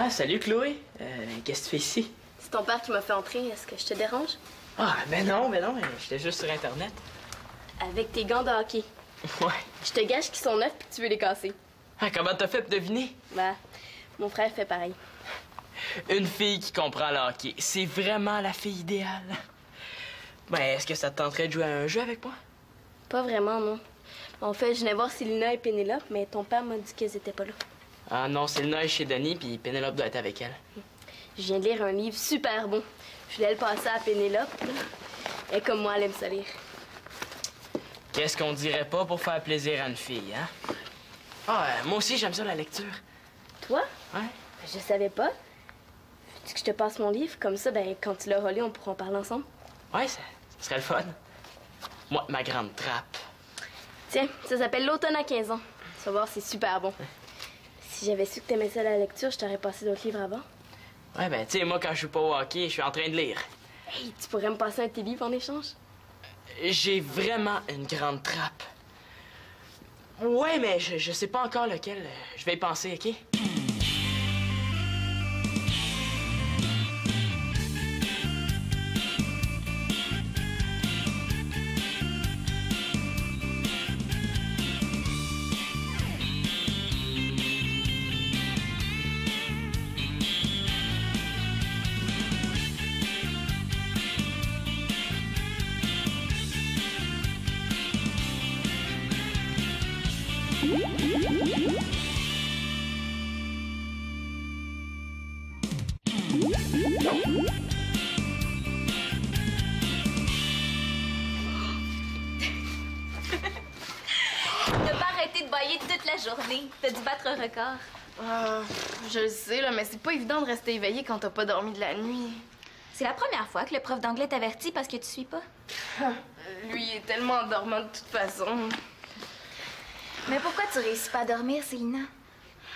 Ah, salut Chloé. Qu'est-ce que tu fais ici? C'est ton père qui m'a fait entrer. Est-ce que je te dérange? Ah, ben non, j'étais juste sur Internet. Avec tes gants de hockey. Ouais. Je te gâche qu'ils sont neufs puis que tu veux les casser. Ah, comment t'as fait pour deviner? Bah, mon frère fait pareil. Une fille qui comprend le hockey. C'est vraiment la fille idéale. Ben, est-ce que ça te tenterait de jouer à un jeu avec moi? Pas vraiment, non. En fait, je venais voir Célina et Pénélope, mais ton père m'a dit qu'elles étaient pas là. Ah non, Célina est chez Denis, puis Pénélope doit être avec elle. Je viens de lire un livre super bon. Je voulais le passer à Pénélope. Et comme moi, elle aime ça lire. Qu'est-ce qu'on dirait pas pour faire plaisir à une fille, hein? Ah, moi aussi, j'aime ça, la lecture. Toi? Ouais. Je savais pas. Veux-tu que je te passe mon livre? Comme ça, ben, quand tu l'auras lu, on pourra en parler ensemble. Ouais, ça serait le fun. Moi, ma grande trappe. Tiens, ça s'appelle L'automne à 15 ans. Tu vas voir, c'est super bon. Si j'avais su que t'aimais ça la lecture, je t'aurais passé d'autres livres avant. Ouais, ben, tu sais, moi, quand je suis pas au hockey, je suis en train de lire. Hey, tu pourrais me passer un de tes livres en échange? J'ai vraiment une grande trappe. Ouais, mais je sais pas encore lequel. Je vais y penser, OK? T'as pas arrêté de bailler toute la journée. T'as dû battre un record. Je le sais, là, mais c'est pas évident de rester éveillé quand t'as pas dormi de la nuit. C'est la première fois que le prof d'anglais t'avertit parce que tu suis pas. Lui, il est tellement endormant de toute façon. Mais pourquoi tu réussis pas à dormir, Célina?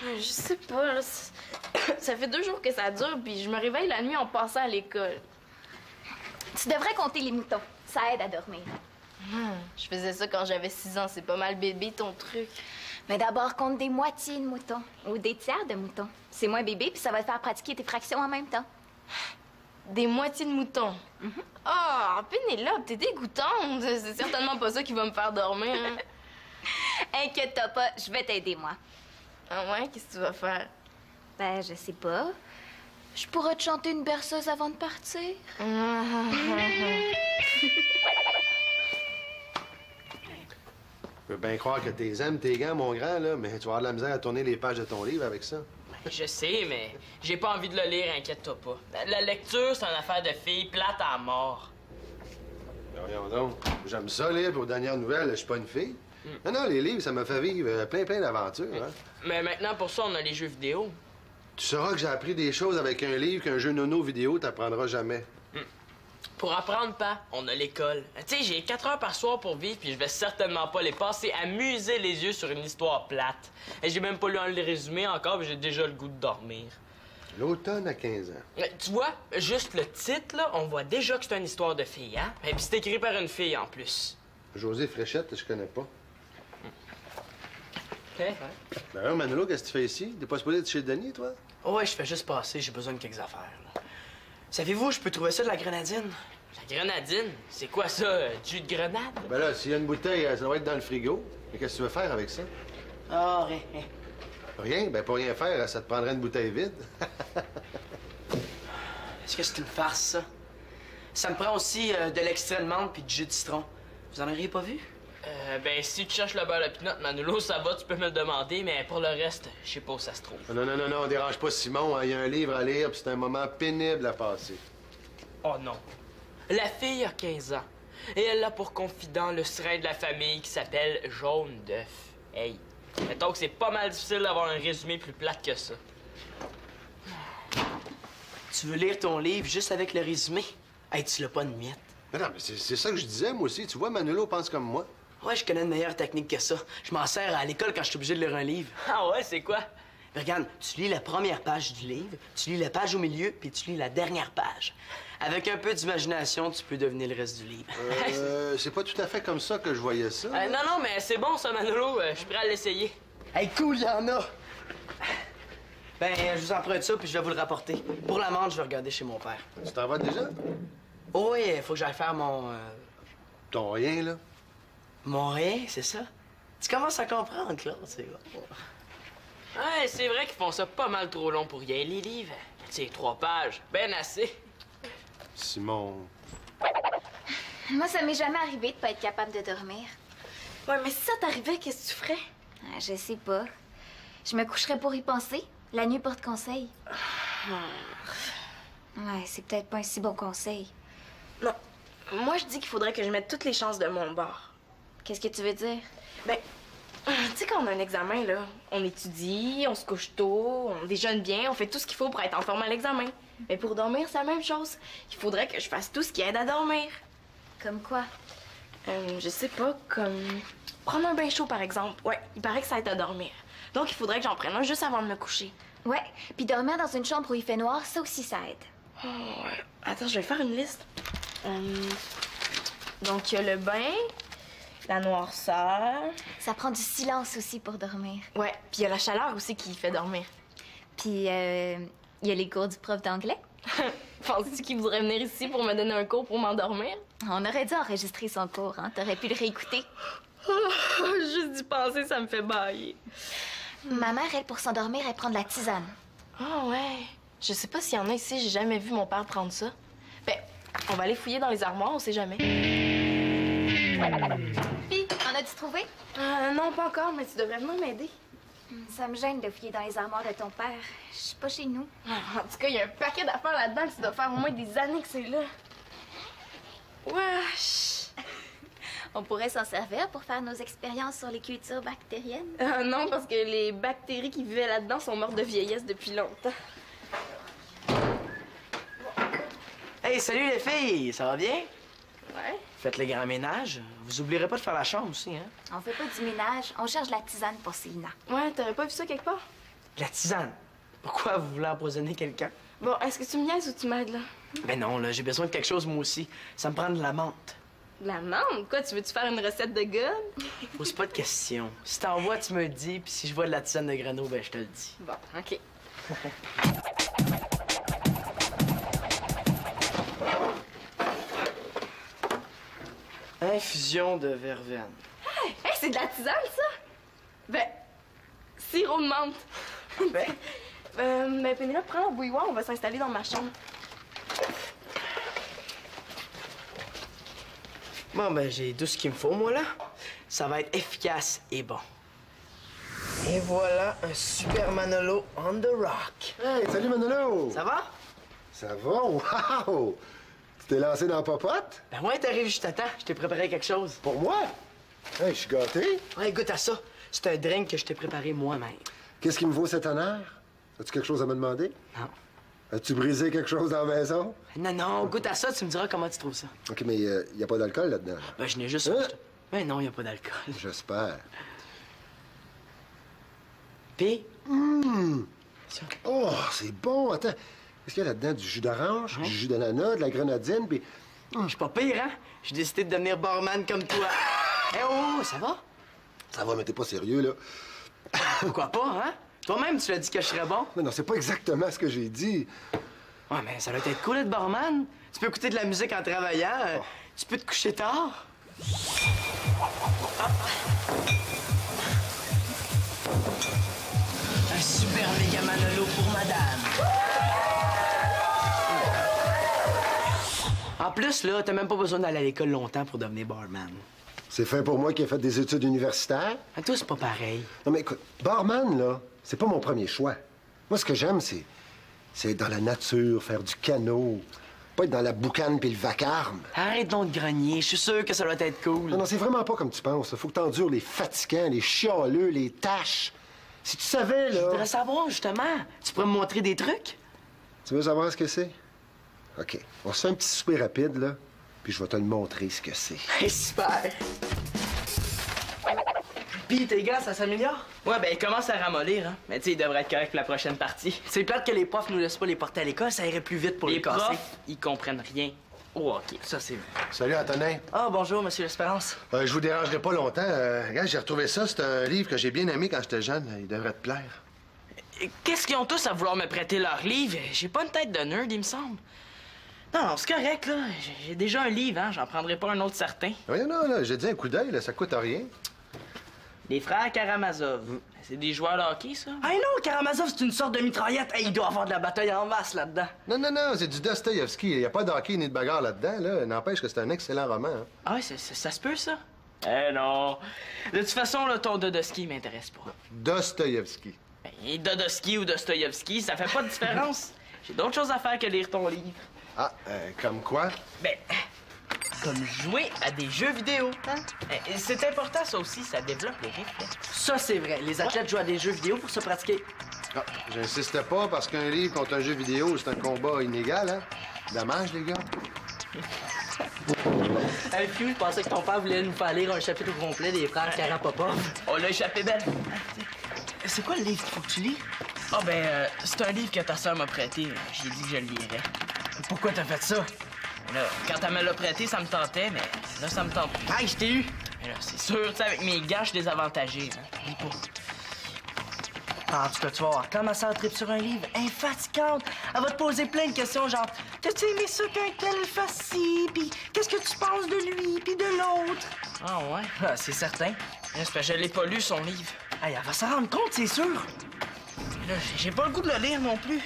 Je sais pas, là, ça fait 2 jours que ça dure, puis je me réveille la nuit en passant à l'école. Tu devrais compter les moutons. Ça aide à dormir. Je faisais ça quand j'avais 6 ans, c'est pas mal bébé ton truc. Mais d'abord, compte des moitiés de moutons ou des tiers de moutons. C'est moins bébé, puis ça va te faire pratiquer tes fractions en même temps. Des moitiés de moutons. Pénélope, t'es dégoûtante. C'est certainement pas ça qui va me faire dormir. Hein. Inquiète-toi pas, je vais t'aider, moi. Ah ouais, qu'est-ce que tu vas faire? Ben, je sais pas. Je pourrais te chanter une berceuse avant de partir. Je peux bien croire que t'es aimes, tes gants, mon grand, là, mais tu vas avoir de la misère à tourner les pages de ton livre avec ça. Je sais, mais j'ai pas envie de le lire, inquiète-toi pas. La lecture, c'est une affaire de fille plate à mort. Voyons donc. J'aime ça, lire, puis aux dernières nouvelles, je suis pas une fille. Non, les livres, ça m'a fait vivre plein d'aventures. Hein. Mais maintenant, pour ça, on a les jeux vidéo. Tu sauras que j'ai appris des choses avec un livre qu'un jeu nono vidéo t'apprendra jamais. Pour apprendre, pas, on a l'école. Tu sais, j'ai 4 heures par soir pour vivre, puis je vais certainement pas les passer à muser les yeux sur une histoire plate. Et j'ai même pas lu le résumé encore, puis j'ai déjà le goût de dormir. L'automne à 15 ans. Tu vois, juste le titre, là, on voit déjà que c'est une histoire de fille, hein? Et puis c'est écrit par une fille, en plus. José Fréchette, je connais pas. OK. D'ailleurs, Manolo, qu'est-ce que tu fais ici? T'es pas supposé être chez Denis, toi? Ouais, je fais juste passer, j'ai besoin de quelques affaires. Là. Savez-vous, je peux trouver ça de la grenadine? La grenadine? C'est quoi ça, du jus de grenade? Ben là, s'il y a une bouteille, ça doit être dans le frigo. Mais qu'est-ce que tu veux faire avec ça? Ah, rien. Rien? Ben pour rien faire, ça te prendrait une bouteille vide. Est-ce que c'est une farce, ça? Ça me prend aussi de l'extrait de menthe puis du jus de citron. Vous en auriez pas vu? Ben, si tu cherches le beurre de pinot, Manolo, ça va, tu peux me le demander, mais pour le reste, je sais pas où ça se trouve. Non, dérange pas Simon. Hein. Il y a un livre à lire, puis c'est un moment pénible à passer. Oh non. La fille a 15 ans, et elle a pour confident le serin de la famille qui s'appelle Jaune d'œuf. Hey, mettons que c'est pas mal difficile d'avoir un résumé plus plate que ça. Tu veux lire ton livre juste avec le résumé? Hey, tu l'as pas une miette. Non, mais c'est ça que je disais, moi aussi. Tu vois, Manolo pense comme moi. Ouais, je connais une meilleure technique que ça. Je m'en sers à l'école quand je suis obligé de lire un livre. Ah ouais, c'est quoi? Mais regarde, tu lis la première page du livre, tu lis la page au milieu, puis tu lis la dernière page. Avec un peu d'imagination, tu peux deviner le reste du livre. C'est pas tout à fait comme ça que je voyais ça. Non, mais c'est bon ça, Manolo. Je suis prêt à l'essayer. Hey, cool, il y en a! Ben, je vous emprunte ça, puis je vais vous le rapporter. Pour l'amende, je vais regarder chez mon père. Tu t'en vas déjà? Oh oui, il faut que j'aille faire mon... Ton rien, là? Mon rien, c'est ça? Tu commences à comprendre, Claude, c'est bon. Ouais, c'est vrai qu'ils font ça pas mal trop long pour rien, les livres. Tu sais, 3 pages, ben assez. Simon... Moi, ça m'est jamais arrivé de pas être capable de dormir. Ouais, mais si ça t'arrivait, qu'est-ce que tu ferais? Ah, je sais pas. Je me coucherais pour y penser. La nuit porte conseil. Ouais, c'est peut-être pas un si bon conseil. Non. Moi, je dis qu'il faudrait que je mette toutes les chances de mon bord. Qu'est-ce que tu veux dire? Ben, tu sais, quand on a un examen, là, on étudie, on se couche tôt, on déjeune bien, on fait tout ce qu'il faut pour être en forme à l'examen. Mais pour dormir, c'est la même chose. Il faudrait que je fasse tout ce qui aide à dormir. Comme quoi? Je sais pas, comme prendre un bain chaud, par exemple. Ouais, il paraît que ça aide à dormir. Donc, il faudrait que j'en prenne un juste avant de me coucher. Ouais, puis dormir dans une chambre où il fait noir, ça aussi, ça aide. Oh, ouais. Attends, je vais faire une liste. Donc, il y a le bain, la noirceur. Ça prend du silence aussi pour dormir. Ouais, puis il y a la chaleur aussi qui fait dormir. Puis, il y a les cours du prof d'anglais. Penses-tu qu'il voudrait venir ici pour me donner un cours pour m'endormir? On aurait dû enregistrer son cours, hein? T'aurais pu le réécouter. Juste d'y penser, ça me fait bailler. Ma mère, elle, pour s'endormir, elle prend de la tisane. Ah ouais. Je sais pas s'il y en a ici, j'ai jamais vu mon père prendre ça. Ben, on va aller fouiller dans les armoires, on sait jamais. Puis, en as-tu trouvé? Non, pas encore, mais tu devrais venir m'aider. Ça me gêne de fouiller dans les armoires de ton père. Je suis pas chez nous. En tout cas, il y a un paquet d'affaires là-dedans que ça doit faire au moins des années que c'est là. Wesh! On pourrait s'en servir pour faire nos expériences sur les cultures bactériennes. Non, parce que les bactéries qui vivaient là-dedans sont mortes de vieillesse depuis longtemps. Hey, salut les filles! Ça va bien? Ouais. Faites le grand ménage. Vous oublierez pas de faire la chambre aussi, hein? On fait pas du ménage, on cherche la tisane pour Célina. Ouais, t'aurais pas vu ça quelque part? La tisane. Pourquoi vous voulez empoisonner quelqu'un? Bon, est-ce que tu me niaises ou tu m'aides, là? Ben non, là, j'ai besoin de quelque chose, moi aussi. Ça me prend de la menthe. De la menthe? Quoi, tu veux-tu faire une recette de gomme? Pose pas de questions. Si t'en vois, tu me le dis, puis si je vois de la tisane de grano, ben je te le dis. Bon, OK. Infusion de verveine. Hey, c'est de la tisane, ça? Ben, sirop de menthe. Ben, Pénélope, prends la bouilloire, on va s'installer dans ma chambre. Bon, ben, j'ai tout ce qu'il me faut, moi, là. Ça va être efficace et bon. Et voilà un super Manolo on the rock. Hey, salut Manolo! Ça va? Ça va? Wow! Tu t'es lancé dans la popote? Ben ouais, t'arrives juste à temps. Je t'ai préparé quelque chose. Pour moi? Hey, je suis gâté. Ouais, goûte à ça. C'est un drink que je t'ai préparé moi-même. Qu'est-ce qui me vaut cet honneur? As-tu quelque chose à me demander? Non. As-tu brisé quelque chose dans la maison? Non, non, goûte à ça, tu me diras comment tu trouves ça. OK, mais il n'y a pas d'alcool là-dedans. Ben, je n'ai juste... Hein? Ben non, il n'y a pas d'alcool. J'espère. Puis? Oh, c'est bon. Attends, est-ce qu'il y a là-dedans du jus d'orange, du jus d'ananas, de la grenadine, puis... Je suis pas pire, hein? J'ai décidé de devenir barman comme toi. Eh oh, ça va? Ça va, mais t'es pas sérieux, là. Pourquoi pas, hein? Toi-même, tu l'as dit que je serais bon. Mais non, c'est pas exactement ce que j'ai dit. Ouais, mais ça doit être cool d'être barman. Tu peux écouter de la musique en travaillant. Tu peux te coucher tard. Un super méga Manolo pour madame. En plus, là, t'as même pas besoin d'aller à l'école longtemps pour devenir barman. C'est fait pour moi qui ai fait des études universitaires. À toi, c'est pas pareil. Non, mais écoute, barman, là, c'est pas mon premier choix. Moi, ce que j'aime, c'est être dans la nature, faire du canot. Pas être dans la boucane puis le vacarme. Arrête donc de grogner. Je suis sûr que ça doit être cool. Non, non, c'est vraiment pas comme tu penses. Faut que t'endures les fatigants, les chialeux, les tâches. Si tu savais, là... Je voudrais savoir, justement. Tu pourrais me montrer des trucs? Tu veux savoir ce que c'est? OK. On se fait un petit souper rapide, là, puis je vais te le montrer, ce que c'est. Hey, super! Pis tes gars, ça s'améliore? Ouais, ben, il commence à ramollir, hein. Mais tu sais, il devrait être correct pour la prochaine partie. C'est plate que les profs nous laissent pas les porter à l'école, ça irait plus vite pour les casser. profs, ils comprennent rien au hockey. Ça, c'est vrai. Salut, Antonin. Ah, bonjour, monsieur l'Espérance. Je vous dérangerai pas longtemps. Regarde, j'ai retrouvé ça. C'est un livre que j'ai bien aimé quand j'étais jeune. Il devrait te plaire. qu'est-ce qu'ils ont tous à vouloir me prêter leur livre? J'ai pas une tête de nerd, il me semble. Non, c'est correct, là. J'ai déjà un livre, hein. J'en prendrai pas un autre certain. Oui, non, là, j'ai dit un coup d'œil, là, ça coûte rien. Les frères Karamazov. C'est des joueurs de hockey, ça? Ah non, Karamazov, c'est une sorte de mitraillette. Hey, il doit avoir de la bataille en masse là-dedans. Non, c'est du Dostoïevski. Il n'y a pas de hockey ni de bagarre là-dedans, là. N'empêche que c'est un excellent roman. Hein. Ah ouais, ça se peut, ça? Eh non. De toute façon, là, ton Dostoïevski m'intéresse pas. Dostoïevski. Ben, Dostoïevski ou Dostoïevski, ça fait pas de différence. J'ai d'autres choses à faire que lire ton livre. Ah, comme quoi? Ben, comme jouer à des jeux vidéo. Hein? C'est important, ça aussi, ça développe les réflexes. Ça, c'est vrai. Les athlètes jouent à des jeux vidéo pour se pratiquer. Ah, j'insiste pas parce qu'un livre contre un jeu vidéo, c'est un combat inégal, hein? Dommage, les gars. Hey, Fiu, je pensais que ton père voulait nous faire lire un chapitre au complet des frères Karapopov. On l'a échappé belle. C'est quoi le livre qu'il faut que tu lis? Ah ben, c'est un livre que ta sœur m'a prêté. J'ai dit que je le lirais. Pourquoi t'as fait ça? Là, quand elle me l'a prêté, ça me tentait, mais là, ça me tente plus. Hey, je t'ai eu! Mais là, c'est sûr, tu sais, avec mes gars, je suis désavantagé. Hein. Dis pas. Ah, en tout cas, tu vas voir, quand ma sœur tripe sur un livre, infatigante, elle va te poser plein de questions, genre « T'as-tu aimé ça qu'un tel fasse ci? Puis qu'est-ce que tu penses de lui? Puis de l'autre? » Ah ouais? Ah, c'est certain. C'est parce que je l'ai pas lu, son livre. Hey, elle va s'en rendre compte, c'est sûr. Là, j'ai pas le goût de le lire non plus.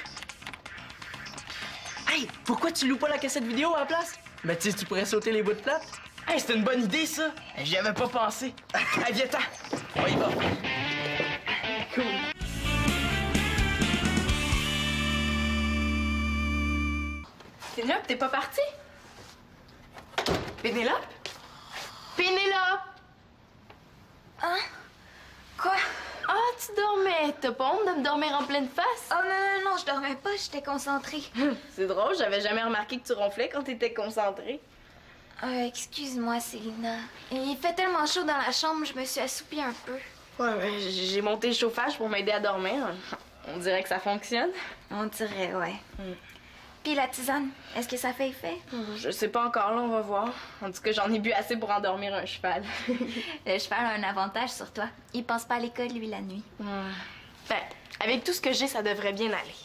Hey, pourquoi tu loues pas la cassette vidéo à la place? Mais tu sais, tu pourrais sauter les bouts de plate. Hey, c'est une bonne idée, ça! J'y avais pas pensé. Hey, viens-t'en! On y va. Cool. Pénélope, t'es pas partie? Pénélope? Pénélope! Hein? Quoi? Ah, tu dormais. T'as pas honte de me dormir en pleine face? Oh non, je dormais pas, j'étais concentrée. C'est drôle, j'avais jamais remarqué que tu ronflais quand t'étais concentrée. Excuse-moi, Célina. Il fait tellement chaud dans la chambre, je me suis assoupie un peu. Ouais, ben, j'ai monté le chauffage pour m'aider à dormir. On dirait que ça fonctionne. On dirait, ouais. Puis la tisane, est-ce que ça fait effet? Je sais pas encore, là, on va voir. En tout cas, j'en ai bu assez pour endormir un cheval. Le cheval a un avantage sur toi. Il pense pas à l'école, lui, la nuit. Ben, avec tout ce que j'ai, ça devrait bien aller.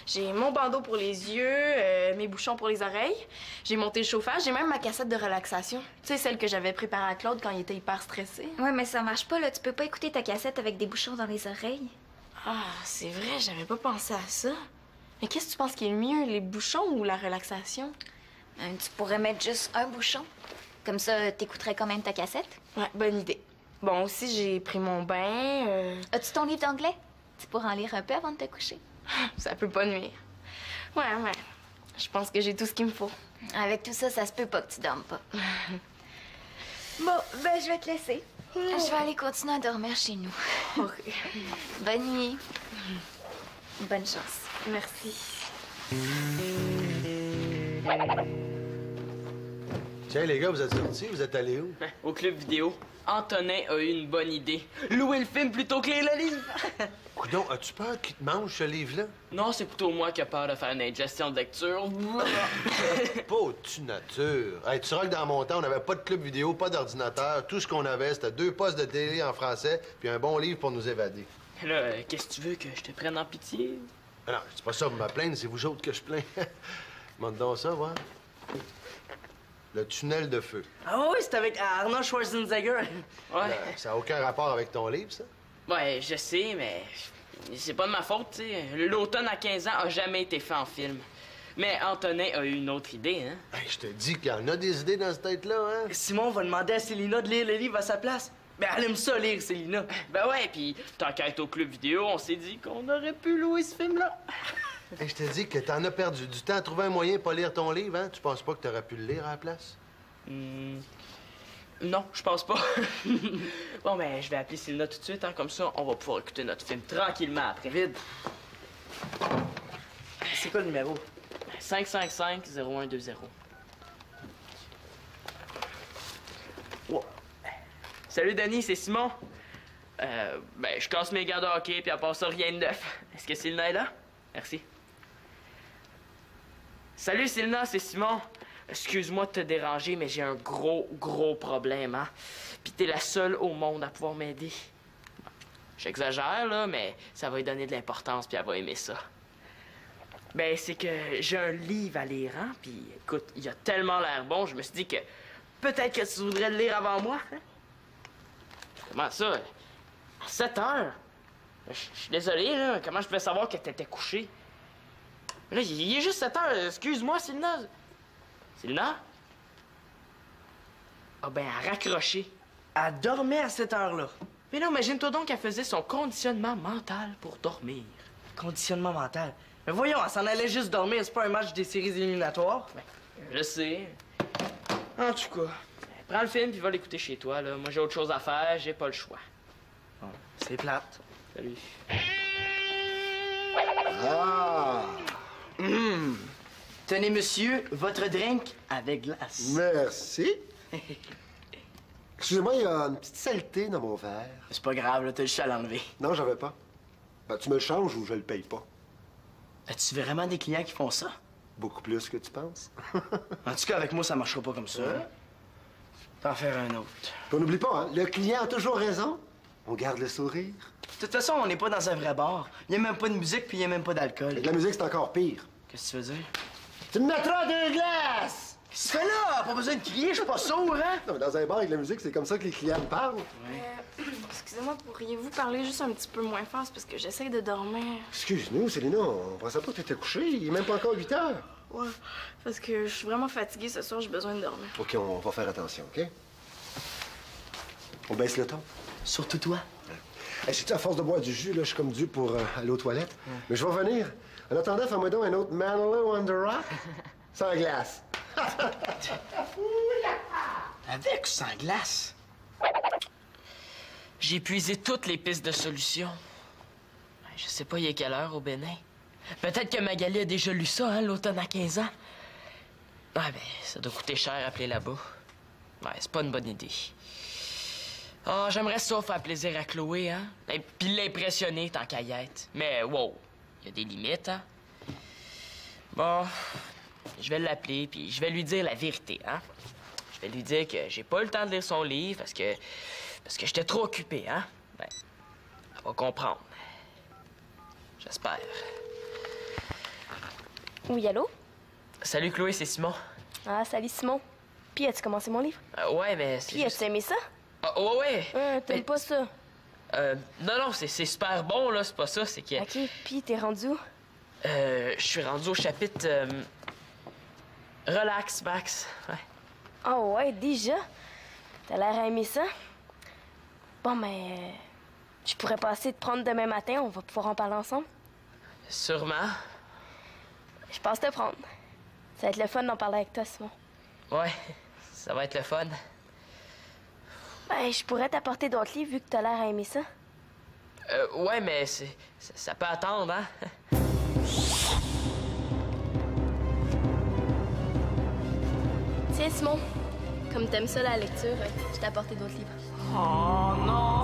J'ai mon bandeau pour les yeux, mes bouchons pour les oreilles. J'ai monté le chauffage, j'ai même ma cassette de relaxation. Tu sais, celle que j'avais préparée à Claude quand il était hyper stressé. Ouais, mais ça marche pas, là. Tu peux pas écouter ta cassette avec des bouchons dans les oreilles. Ah, c'est vrai, j'avais pas pensé à ça. Mais qu'est-ce que tu penses qui est le mieux, les bouchons ou la relaxation? Tu pourrais mettre juste un bouchon. Comme ça, t'écouterais quand même ta cassette. Ouais, bonne idée. Bon, aussi, j'ai pris mon bain. As-tu ton livre d'anglais? Tu pourras en lire un peu avant de te coucher. Ça peut pas nuire. Ouais. Je pense que j'ai tout ce qu'il me faut. Avec tout ça, ça se peut pas que tu dormes pas. Bon, ben, je vais te laisser. Je vais aller continuer à dormir chez nous. OK. Bonne nuit. Bonne chance. Merci. Tiens, les gars, vous êtes sortis? Vous êtes allés où? Au club vidéo, Antonin a eu une bonne idée. Louer le film plutôt que lire le livre. Coudon, as-tu peur qu'il te mange ce livre-là? Non, c'est plutôt moi qui ai peur de faire une ingestion de lecture. Pas-tu nature? Hey, tu sais que dans mon temps, on n'avait pas de club vidéo, pas d'ordinateur. Tout ce qu'on avait, c'était 2 postes de télé en français puis un bon livre pour nous évader. Là, qu'est-ce que tu veux, que je te prenne en pitié? Ah non, c'est pas ça pour me plaindre, c'est vous autres que je plains. Montre donc ça, voir. Le tunnel de feu. Ah oui, c'est avec Arnold Schwarzenegger. Ouais. Ça n'a aucun rapport avec ton livre, ça? Ouais, je sais, mais c'est pas de ma faute, tu sais. L'automne à 15 ans a jamais été fait en film. Mais Antonin a eu une autre idée, hein? Hey, je te dis qu'il y en a des idées dans cette tête-là, hein? Simon va demander à Célina de lire le livre à sa place. Ben, elle aime ça lire, Célina. Ben ouais, puis tant qu'à être au club vidéo, on s'est dit qu'on aurait pu louer ce film-là. Hey, je te dis que t'en as perdu du temps à trouver un moyen de pas lire ton livre, hein? Tu penses pas que t'aurais pu le lire à la place? Non, je pense pas. Bon, ben, je vais appeler Célina tout de suite, hein. Comme ça, on va pouvoir écouter notre film tranquillement après. Vide. C'est quoi le numéro? 555-0120. Wow. Salut, Denis, c'est Simon. Ben, je casse mes gants de hockey, puis à part ça, rien de neuf. Est-ce que Célina est là? Merci. Salut, Célina, c'est Simon. Excuse-moi de te déranger, mais j'ai un gros problème, hein? Puis t'es la seule au monde à pouvoir m'aider. J'exagère, là, mais ça va lui donner de l'importance, puis elle va aimer ça. Ben, c'est que j'ai un livre à lire, hein, puis écoute, il a tellement l'air bon, je me suis dit que peut-être que tu voudrais le lire avant moi, hein? Comment ça? À 7 heures? Je suis désolé, là, comment je pouvais savoir que t'étais couché? Là, il est juste 7 heures, excuse-moi, Sylna. Sylna? Ah ben, à raccrocher. Elle dormait à cette heure-là. Mais non, imagine-toi donc qu'elle faisait son conditionnement mental pour dormir. Conditionnement mental. Mais voyons, elle s'en allait juste dormir, c'est pas un match des séries éliminatoires. Je sais. En tout cas, prends le film puis va l'écouter chez toi, là. Moi, j'ai autre chose à faire, j'ai pas le choix. Bon, c'est plate. Salut. Ah! Tenez, monsieur, votre drink avec glace. Merci. Excusez-moi, il y a une petite saleté dans mon verre. C'est pas grave, là, t'as juste à l'enlever. Non, j'en veux pas. Ben, tu me le changes ou je le paye pas. As-tu vraiment des clients qui font ça? Beaucoup plus que tu penses. En tout cas, avec moi, ça marchera pas comme ça. T'en faire un autre. Puis on n'oublie pas, hein, le client a toujours raison. On garde le sourire. De toute façon, on n'est pas dans un vrai bar. Il n'y a même pas de musique, puis il n'y a même pas d'alcool. Avec la musique, c'est encore pire. Qu'est-ce que tu veux dire? Tu me mettras 2 glaces! Qu'est-ce que tu fais là? Pas besoin de crier, je suis pas sourd, hein? Non, mais dans un bar avec la musique, c'est comme ça que les clients me parlent. Excusez-moi, pourriez-vous parler juste un petit peu moins fort? C'est parce que j'essaie de dormir. Excuse-nous, Célina, on pensait pas que t'étais couché. Il est même pas encore 8 heures. Ouais, parce que je suis vraiment fatiguée ce soir, j'ai besoin de dormir. OK, on va faire attention, OK? On baisse le ton. Surtout toi. Hey, sais-tu, à force de boire du jus, là, je suis comme dû pour aller aux toilettes. Mais je vais revenir. En attendant, fais-moi donc un autre Manolo on the Rock sans glace. Avec ou sans glace? J'ai épuisé toutes les pistes de solution. Je sais pas il est quelle heure au Bénin. Peut-être que Magali a déjà lu ça, hein, l'automne à 15 ans. Ah ben, ça doit coûter cher appeler là-bas. Ouais, c'est pas une bonne idée. Ah, j'aimerais ça faire plaisir à Chloé, hein. Et puis l'impressionner tant qu'à y être. Mais wow, il y a des limites, hein. Bon, je vais l'appeler puis je vais lui dire la vérité, hein. Je vais lui dire que j'ai pas eu le temps de lire son livre parce que j'étais trop occupé, hein. Ben, elle va comprendre. J'espère. Oui, allô? Salut Chloé, c'est Simon. Ah, salut Simon. Puis, as-tu commencé mon livre? Ouais, mais c'est Puis, juste... as-tu aimé ça? Ah, ouais. T'aimes Mais- pas ça? Non, c'est super bon, là, c'est pas ça, c'est que... OK, puis t'es rendu où? Je suis rendu au chapitre... Relax, Max. Ouais. Ah ouais, déjà? T'as l'air à aimer ça? Bon, mais... je pourrais passer te prendre demain matin, on va pouvoir en parler ensemble. Sûrement. Je passe te prendre. Ça va être le fun d'en parler avec toi, Simon. Ouais, ça va être le fun. Ben, je pourrais t'apporter d'autres livres vu que t'as l'air à aimer ça. Ouais, mais ça peut attendre, hein? Tiens, Simon, comme t'aimes ça la lecture, je t'ai apporté d'autres livres. Oh non!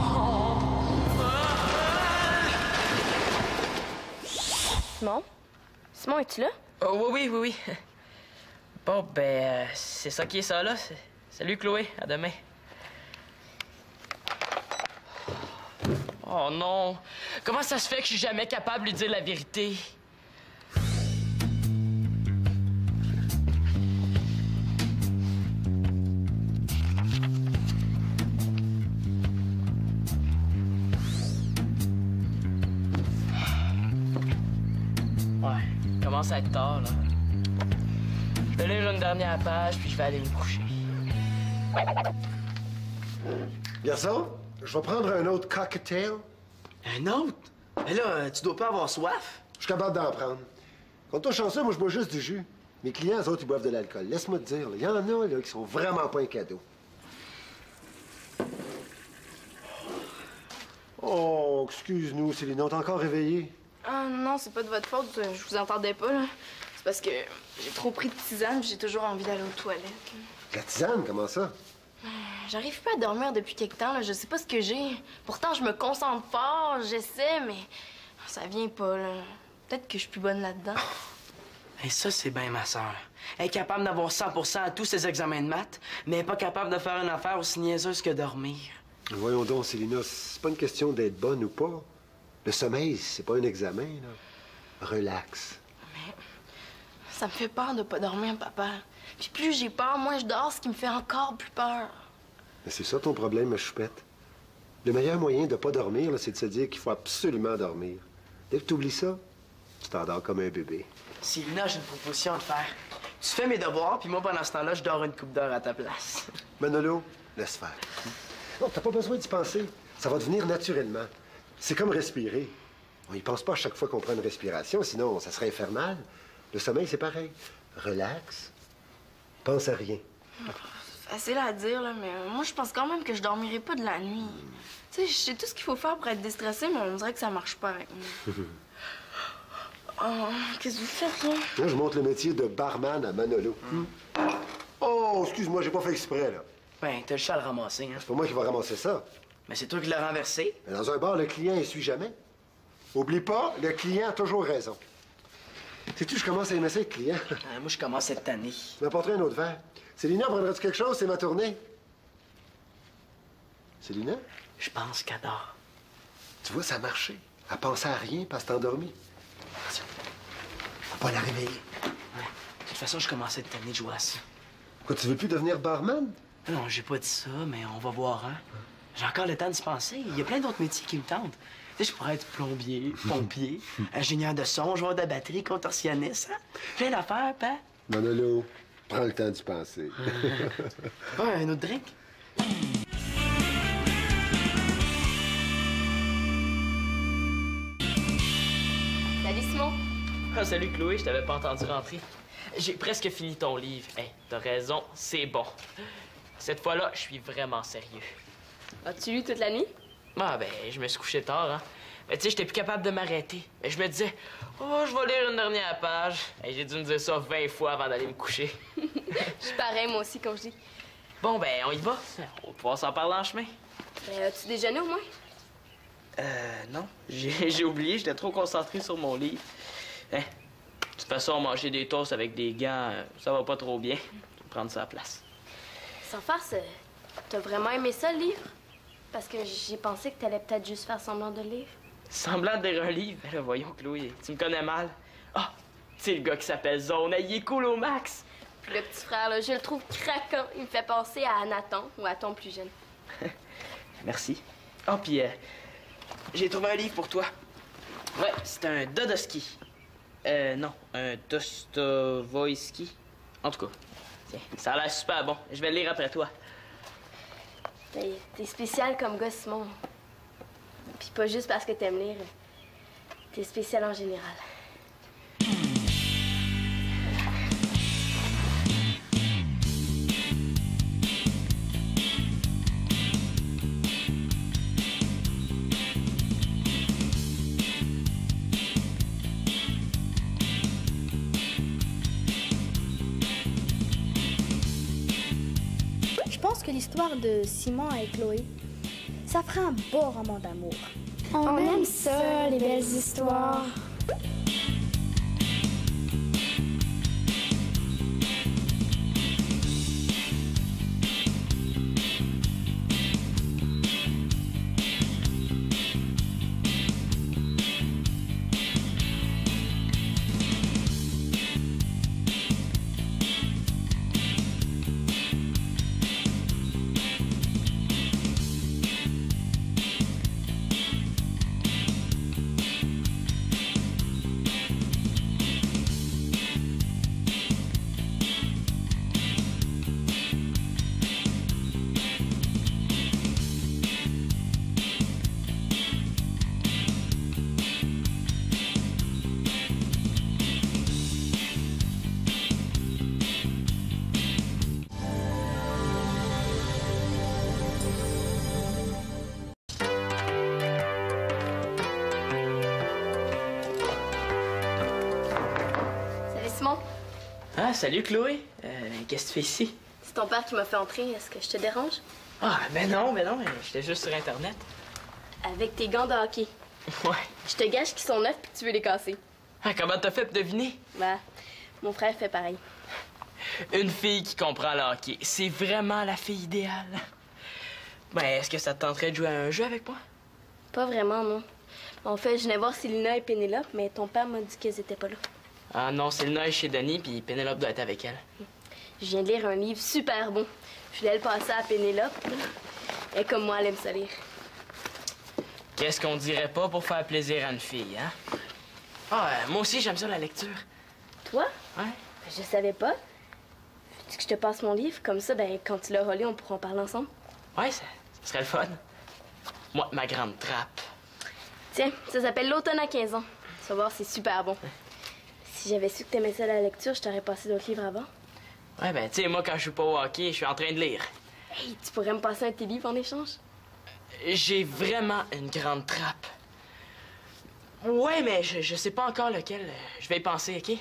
Simon? Simon, es-tu là? Oh, oui. Bon, ben, c'est ça qui est ça, là. Salut, Chloé. À demain. Oh non! Comment ça se fait que je suis jamais capable de lui dire la vérité? Ouais, il commence à être tard, là. Je vais lire une dernière page, puis je vais aller me coucher. Garçon, je vais prendre un autre cocktail. Un autre? Mais là, tu dois pas avoir soif. Je suis capable d'en prendre. Quand toi chanceux, moi, je bois juste du jus. Mes clients, eux autres, ils boivent de l'alcool. Laisse-moi te dire, il y en a là, qui sont vraiment pas un cadeau. Oh, excuse-nous, Céline, on t'a encore réveillé. Ah non, c'est pas de votre faute, je vous entendais pas, là. C'est parce que j'ai trop pris de tisane, puis j'ai toujours envie d'aller aux toilettes. La tisane, comment ça? J'arrive pas à dormir depuis quelque temps, là. Je sais pas ce que j'ai. Pourtant, je me concentre fort, j'essaie, mais ça vient pas, là. Peut-être que je suis plus bonne là-dedans. Et ça, c'est bien ma sœur. Elle est capable d'avoir 100 à tous ses examens de maths, mais elle est pas capable de faire une affaire aussi niaiseuse que dormir. Voyons donc, Célina, c'est pas une question d'être bonne ou pas. Le sommeil, c'est pas un examen, là. Relax. Mais ça me fait peur de pas dormir, papa. Puis plus j'ai peur, moins je dors, ce qui me fait encore plus peur. Mais c'est ça ton problème, ma choupette. Le meilleur moyen de pas dormir, là, c'est de se dire qu'il faut absolument dormir. Dès que tu oublies ça, tu t'endors comme un bébé. Célina, j'ai une proposition à te faire. Tu fais mes devoirs, puis moi, pendant ce temps-là, je dors une couple d'heures à ta place. Manolo, laisse faire. Non, t'as pas besoin d'y penser. Ça va devenir naturellement. C'est comme respirer. On y pense pas à chaque fois qu'on prend une respiration, sinon ça serait infernal. Le sommeil, c'est pareil. Relax. Pense à rien. Facile à dire, là, mais moi, je pense quand même que je dormirai pas de la nuit. Tu sais, je sais tout ce qu'il faut faire pour être déstressé, mais on dirait que ça marche pas avec moi. Oh, qu'est-ce que vous faites, là? Là, je montre le métier de barman à Manolo. Oh, excuse-moi, j'ai pas fait exprès, là. Ben, t'as le chat à le ramasser, hein. C'est pas moi qui va ramasser ça. Mais c'est toi qui l'as renversé. Mais dans un bar, le client essuie jamais. Oublie pas, le client a toujours raison. Sais-tu, je commence à aimer ça, le client. Moi, je commence cette année. Je m'apporterai un autre verre. Célina, prendras-tu quelque chose? C'est ma tournée. Célina? Je pense qu'elle dort. Tu vois, ça a marché. Elle pensait à rien parce que t'es endormi. Faut pas la réveiller. Ouais. De toute façon, je commence cette année de jouer à ça. Quoi, tu veux plus devenir barman? Non, j'ai pas dit ça, mais on va voir, hein. J'ai encore le temps de se penser. Il y a plein d'autres métiers qui me tentent. Tu sais, je pourrais être plombier, pompier, ingénieur de son, joueur de batterie, contorsionniste, hein. Plein d'affaires, papa. Manolo, prends le temps d'y penser. Ouais, un autre drink? Salut, Simon. Ah, salut Chloé, je t'avais pas entendu rentrer. J'ai presque fini ton livre. Hey, t'as raison, c'est bon. Cette fois-là, je suis vraiment sérieux. As-tu lu toute la nuit? Ah ben, je me suis couché tard, hein. Mais tu sais, j'étais plus capable de m'arrêter. Mais je me disais, oh, je vais lire une dernière page. Hey, j'ai dû me dire ça 20 fois avant d'aller me coucher. Je suis pareil, moi aussi, comme je dis. Bon, ben, on y va. On va pouvoir s'en parler en chemin. As-tu déjeuné au moins? Non. J'ai oublié, j'étais trop concentré sur mon livre. Hein? De toute façon, manger des toasts avec des gants, ça va pas trop bien. Je vais prendre ça à la place. Sans farce, t'as vraiment aimé ça, le livre? Parce que j'ai pensé que t'allais peut-être juste faire semblant de le lire. Semblant de lire un livre? Ben là, voyons, Chloé, tu me connais mal. Ah, tu sais, le gars qui s'appelle Zone, il est cool au max. Puis le petit frère, là, je le trouve craquant. Il me fait penser à Nathan ou à ton plus jeune. Merci. Ah, puis j'ai trouvé un livre pour toi. Ouais, c'est un Dostoïevski. Non, un Dostoïevski. En tout cas, tiens, ça a l'air super bon. Je vais le lire après toi. T'es spécial comme gars, Simon. Puis pas juste parce que t'aimes lire. T'es spécial en général. Je pense que l'histoire de Simon et Chloé, ça ferait un beau roman d'amour. On aime ça, les belles histoires. Salut, Simon. Ah, salut Chloé. Qu'est-ce que tu fais ici? C'est ton père qui m'a fait entrer. Est-ce que je te dérange? Ah, ben non, j'étais juste sur Internet. Avec tes gants de hockey. Ouais. Je te gâche qu'ils sont neufs puis tu veux les casser. Ah, comment t'as fait pour deviner? Bah, mon frère fait pareil. Une fille qui comprend le hockey. C'est vraiment la fille idéale. Ben, est-ce que ça te tenterait de jouer à un jeu avec moi? Pas vraiment, non. En fait, je venais voir Célina et Pénélope, mais ton père m'a dit qu'elles étaient pas là. Ah non, Célina est chez Denis, puis Pénélope doit être avec elle. Je viens de lire un livre super bon. Je voulais le passer à Pénélope. Et comme moi, elle aime ça lire. Qu'est-ce qu'on dirait pas pour faire plaisir à une fille, hein? Ah, moi aussi, j'aime ça, la lecture. Toi? Ouais? Ben, je savais pas. Veux-tu que je te passe mon livre? Comme ça, ben, quand tu l'auras lu, on pourra en parler ensemble. Ouais, ça serait le fun. Moi, ma grande trappe. Tiens, ça s'appelle L'automne à 15 ans. Tu vas voir, c'est super bon. Si j'avais su que t'aimais ça la lecture, je t'aurais passé d'autres livres avant. Ouais, ben, tu sais, moi, quand je suis pas au hockey, je suis en train de lire. Hey, tu pourrais me passer un de tes livres en échange? J'ai vraiment une grande trappe. Ouais, mais je sais pas encore lequel. Je vais y penser, OK?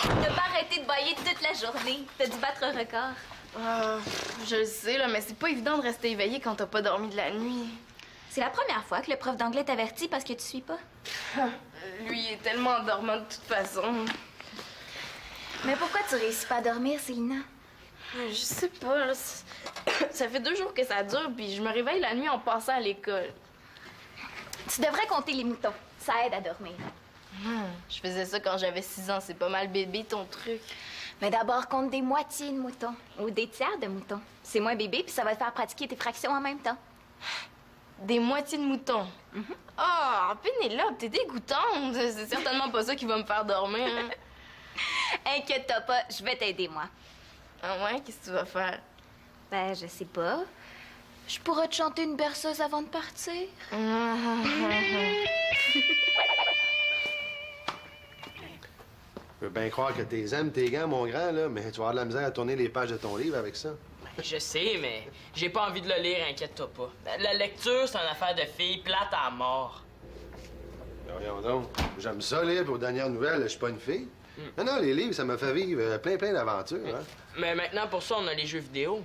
T'as pas arrêté de bailler toute la journée. T'as dû battre un record. Je le sais, là, mais c'est pas évident de rester éveillé quand t'as pas dormi de la nuit. C'est la première fois que le prof d'anglais t'avertit parce que tu suis pas. Lui, il est tellement endormant de toute façon. Mais pourquoi tu réussis pas à dormir, Célina? Je sais pas, là, ça fait 2 jours que ça dure, puis je me réveille la nuit en passant à l'école. Tu devrais compter les moutons. Ça aide à dormir. Je faisais ça quand j'avais 6 ans, c'est pas mal bébé ton truc. Mais d'abord, compte des moitiés de moutons ou des tiers de moutons. C'est moins bébé, puis ça va te faire pratiquer tes fractions en même temps. Des moitiés de moutons. Ah, Pénélope, t'es dégoûtante. C'est certainement pas ça qui va me faire dormir. Hein. Inquiète-toi pas, je vais t'aider, moi. Ah ouais, qu'est-ce que tu vas faire? Ben, je sais pas. Je pourrais te chanter une berceuse avant de partir. Je veux bien croire que t'es aimes, tes gants, mon grand, là, mais tu vas avoir de la misère à tourner les pages de ton livre avec ça. Je sais, mais j'ai pas envie de le lire, inquiète-toi pas. La lecture, c'est une affaire de fille plate à mort. Voyons donc. J'aime ça, lire, puis aux dernières nouvelles, je suis pas une fille. Non, les livres, ça m'a fait vivre plein d'aventures. Hein. Mais maintenant, pour ça, on a les jeux vidéo.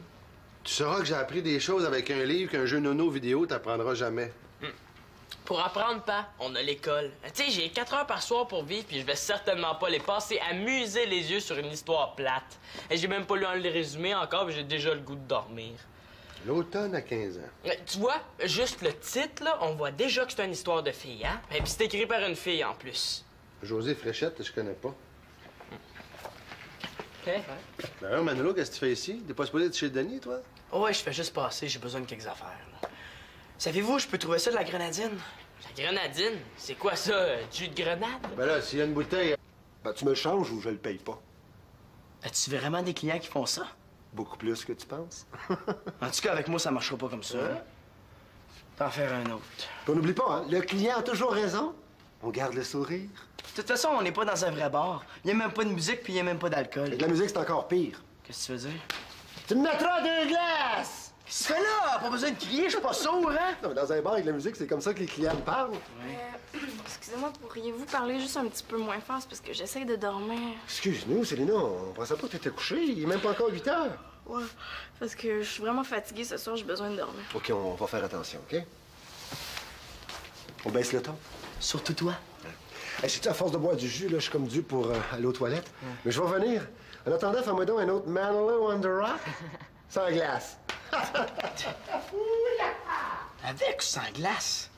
Tu sauras que j'ai appris des choses avec un livre qu'un jeu nono vidéo t'apprendra jamais. Pour apprendre pas, on a l'école. Tu sais, j'ai 4 heures par soir pour vivre, puis je vais certainement pas les passer à muser les yeux sur une histoire plate. Et j'ai même pas lu le résumé encore, puis j'ai déjà le goût de dormir. L'automne à 15 ans. Tu vois, juste le titre, là, on voit déjà que c'est une histoire de fille, hein? Et puis c'est écrit par une fille, en plus. José Fréchette, je connais pas. OK. Ben, Manolo, qu'est-ce que tu fais ici? T'es pas supposé être chez Denis, toi? Ouais, je fais juste passer, j'ai besoin de quelques affaires. Là. Savez-vous, je peux trouver ça de la grenadine? La grenadine? C'est quoi ça, du jus de grenade? Ben là, s'il y a une bouteille... Ben, tu me le changes ou je le paye pas. As-tu vraiment des clients qui font ça? Beaucoup plus que tu penses. En tout cas, avec moi, ça marchera pas comme ça. T'en faire un autre. Puis on n'oublie pas, hein, le client a toujours raison. On garde le sourire. De toute façon, on n'est pas dans un vrai bar. Il n'y a même pas de musique, puis il n'y a même pas d'alcool. Et de la musique, c'est encore pire. Qu'est-ce que tu veux dire? Tu me mettras 2 glaces! Qu'est-ce que tu fais là? Pas besoin de crier, je suis pas sourd, hein? Non, mais dans un bar avec de la musique, c'est comme ça que les clients me parlent. Excusez-moi, pourriez-vous parler juste un petit peu moins fort? C'est parce que j'essaie de dormir. Excuse-nous, Célina, on pensait pas que t'étais couché. Il est même pas encore 8 heures. Ouais, parce que je suis vraiment fatiguée ce soir, j'ai besoin de dormir. OK, on va faire attention, OK? On baisse le ton. Surtout toi. Hey, sais-tu, à force de boire du jus, là, je suis comme dû pour aller aux toilettes. Mais je vais revenir. En attendant, fais-moi donc un autre Manolo on the Rock sans glace. Avec ou sans glace?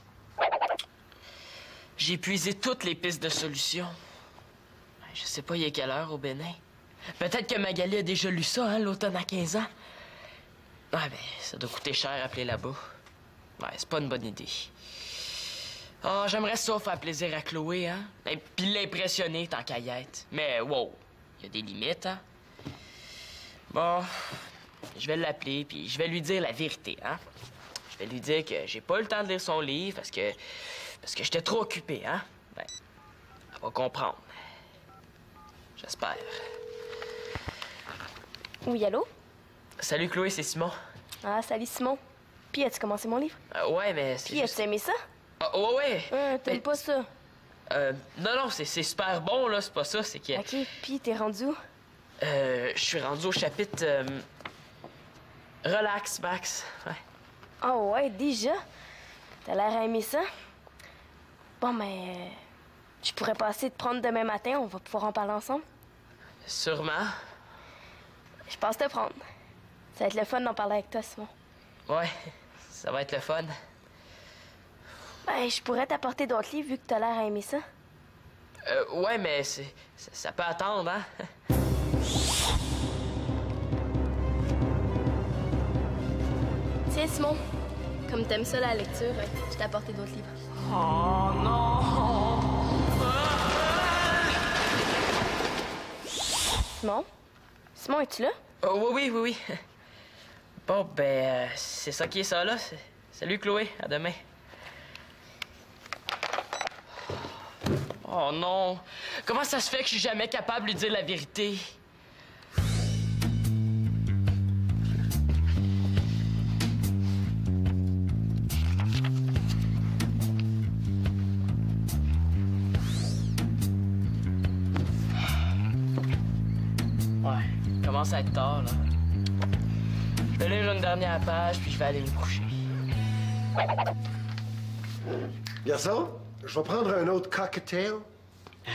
J'ai épuisé toutes les pistes de solution. Je sais pas, il est quelle heure au Bénin. Peut-être que Magali a déjà lu ça, hein, l'automne à 15 ans. Ouais, ben, ça doit coûter cher appeler là-bas. Ouais, c'est pas une bonne idée. Ah, j'aimerais ça faire plaisir à Chloé, hein. Et puis l'impressionner tant qu'à y être. Mais wow, il y a des limites, hein. Bon, je vais l'appeler, puis je vais lui dire la vérité, hein. Je vais lui dire que j'ai pas eu le temps de lire son livre parce que parce que j'étais trop occupé, hein? Ben, elle va comprendre. J'espère. Oui, allô? Salut Chloé, c'est Simon. Ah, salut Simon. Puis, as-tu commencé mon livre? Ouais, mais c'est Puis, as-tu aimé ça? Ah, ouais. T'aimes pas ça? Non, c'est super bon, là, c'est pas ça, c'est que... OK, puis t'es rendu où? Je suis rendu au chapitre... Relax, Max. Ouais. Oh ouais, déjà? T'as l'air à aimer ça? Bon, mais... je pourrais passer te prendre demain matin, on va pouvoir en parler ensemble. Sûrement. Je passe te prendre. Ça va être le fun d'en parler avec toi, Simon. Ouais, ça va être le fun. Ben, je pourrais t'apporter d'autres livres vu que t'as l'air à aimer ça. Ouais, mais ça peut attendre, hein? Tiens, Simon, comme t'aimes ça la lecture, je t'ai apporté d'autres livres. Oh non! Simon? Simon, es-tu là? Oh, oui. Bon, ben, c'est ça qui est ça, là. Salut, Chloé. À demain. Oh non! Comment ça se fait que je suis jamais capable de lui dire la vérité? Ouais, il commence à être tard, là. Je vais lire une dernière page, puis je vais aller me coucher. Garçon, je vais prendre un autre cocktail.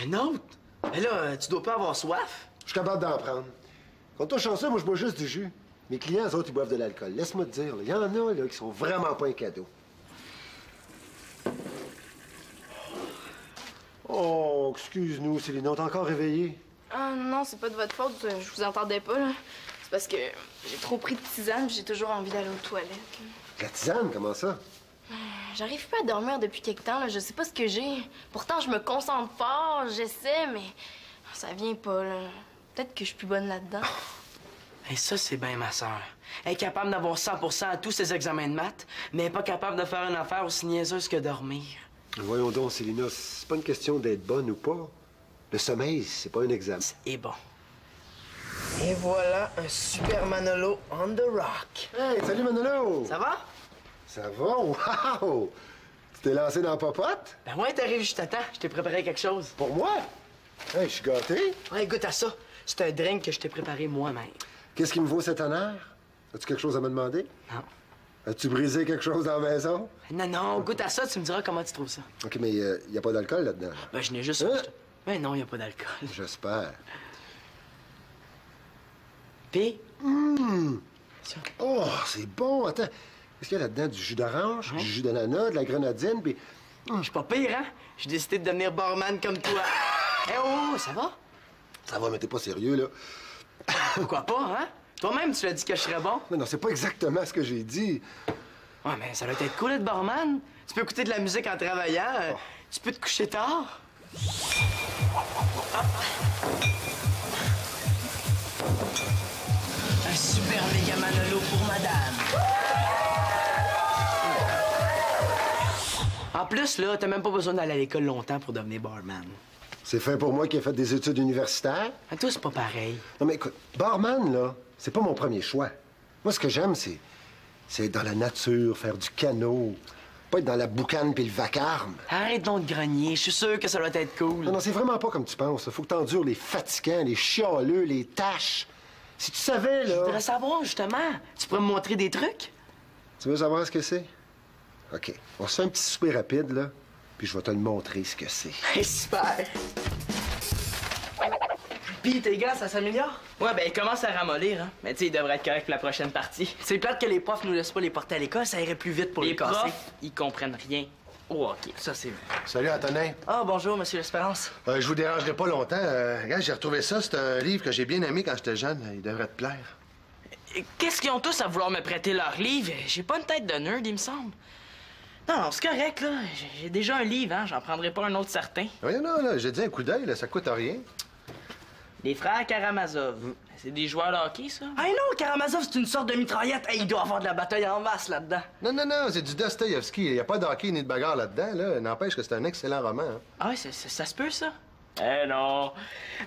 Un autre? Mais là, tu dois pas avoir soif? Je suis capable d'en prendre. Quand on chanceux, moi, je bois juste du jus. Mes clients, eux autres, ils boivent de l'alcool. Laisse-moi te dire, il y en a là, qui sont vraiment pas un cadeau. Oh, excuse-nous, Céline, on t'a encore réveillé. Ah non, c'est pas de votre faute, je vous entendais pas, là. C'est parce que j'ai trop pris de tisane, puis j'ai toujours envie d'aller aux toilettes. La tisane, comment ça? J'arrive pas à dormir depuis quelque temps, là. Je sais pas ce que j'ai. Pourtant, je me concentre fort, j'essaie, mais ça vient pas, là. Peut-être que je suis plus bonne là-dedans. Et ça, c'est bien ma sœur. Elle est capable d'avoir 100% à tous ses examens de maths, mais elle est pas capable de faire une affaire aussi niaiseuse que dormir. Voyons donc, Célina, c'est pas une question d'être bonne ou pas. Le sommeil, c'est pas un examen. Et bon. Et voilà un super Manolo on the rock. Hey, salut Manolo! Ça va? Ça va? Wow! Tu t'es lancé dans la popote? Ben ouais, t'arrives juste à temps. Je t'ai préparé quelque chose. Pour moi? Hey, je suis gâté. Ouais, goûte à ça. C'est un drink que je t'ai préparé moi-même. Qu'est-ce qui me vaut cet honneur? As-tu quelque chose à me demander? Non. As-tu brisé quelque chose dans la maison? Non, goûte à ça, tu me diras comment tu trouves ça. OK, mais y a pas d'alcool là-dedans. Ben, je n'ai juste... Hein? Ben non, y a pas d'alcool. J'espère. Puis? Oh, c'est bon. Attends, qu'est-ce qu'il y a là-dedans? Du jus d'orange, du jus d'ananas, de la grenadine, puis... Je suis pas pire, hein? J'ai décidé de devenir barman comme toi. Eh oh, ça va? Ça va, mais t'es pas sérieux, là. Pourquoi pas, hein? Toi-même, tu l'as dit que je serais bon. Mais non, c'est pas exactement ce que j'ai dit. Ouais, mais ça doit être cool d'être barman. Tu peux écouter de la musique en travaillant. Tu peux te coucher tard. Un super méga Manolo pour madame. En plus, là, t'as même pas besoin d'aller à l'école longtemps pour devenir barman. C'est fait pour moi qui ai fait des études universitaires. Mais toi, c'est pas pareil. Non, mais écoute, barman, là, c'est pas mon premier choix. Moi, ce que j'aime, c'est être dans la nature, faire du canot. Pas être dans la boucane puis le vacarme. Arrête donc de grogner. Je suis sûr que ça doit être cool. Non, c'est vraiment pas comme tu penses. Faut que t'endures les fatigants, les chialeux, les tâches. Si tu savais, là... Je voudrais savoir, justement. Tu pourrais me montrer des trucs? Tu veux savoir ce que c'est? OK. On se fait un petit souper rapide, là, puis je vais te le montrer, ce que c'est. Super! Pis tes gars, ça s'améliore? Ouais, ben, il commence à ramollir, hein. Mais tu sais, il devrait être correct pour la prochaine partie. C'est plate que les profs nous laissent pas les porter à l'école, ça irait plus vite pour les casser. profs, ils comprennent rien au hockey. Ça, c'est vrai. Salut, Antonin. Ah, bonjour, Monsieur L'Espérance. Je vous dérangerai pas longtemps. Regarde, j'ai retrouvé ça. C'est un livre que j'ai bien aimé quand j'étais jeune. Il devrait te plaire. Qu'est-ce qu'ils ont tous à vouloir me prêter leur livre? J'ai pas une tête de nerd, il me semble. Non, c'est correct, là. J'ai déjà un livre, hein. J'en prendrai pas un autre certain. Oui, non, là, j'ai dit un coup d'œil, là, ça coûte rien. Les frères Karamazov. C'est des joueurs de hockey, ça? Ah non, Karamazov, c'est une sorte de mitraillette. Hey, il doit avoir de la bataille en masse là-dedans. Non, c'est du Dostoïevski. Il n'y a pas de hockey ni de bagarre là-dedans, là. N'empêche que c'est un excellent roman. Hein. Ah ouais, ça se peut, ça? Eh non.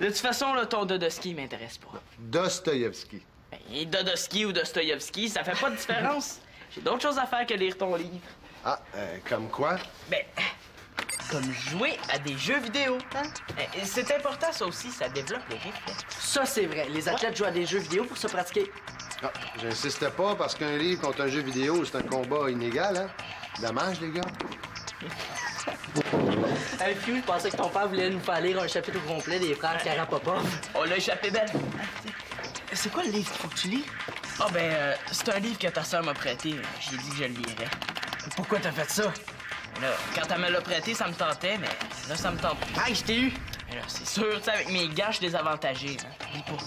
De toute façon, là, ton Dostoïevski m'intéresse pas. Dostoïevski. Ben, Dostoïevski ou Dostoïevski, ça fait pas de différence. J'ai d'autres choses à faire que lire ton livre. Ah, comme quoi? Ben, comme jouer à des jeux vidéo. Hein? C'est important, ça aussi, ça développe les réflexes. Ça, c'est vrai. Les athlètes jouent à des jeux vidéo pour se pratiquer. Ah, j'insiste pas parce qu'un livre contre un jeu vidéo, c'est un combat inégal, hein? Dommage, les gars. Hey, Fiu, je pensais que ton père voulait nous faire lire un chapitre au complet des frères Karapopov. On l'a échappé belle. C'est quoi le livre qu'il faut que tu lis? Ah ben, c'est un livre que ta sœur m'a prêté. J'ai dit que je le lirais. Pourquoi t'as fait ça? Là, quand elle me l'a prêté, ça me tentait, mais là, ça me tente plus. Hey, je t'ai eu! Mais là, c'est sûr, tu sais, avec mes gars, je suis désavantagé. Hein. Oublie pas.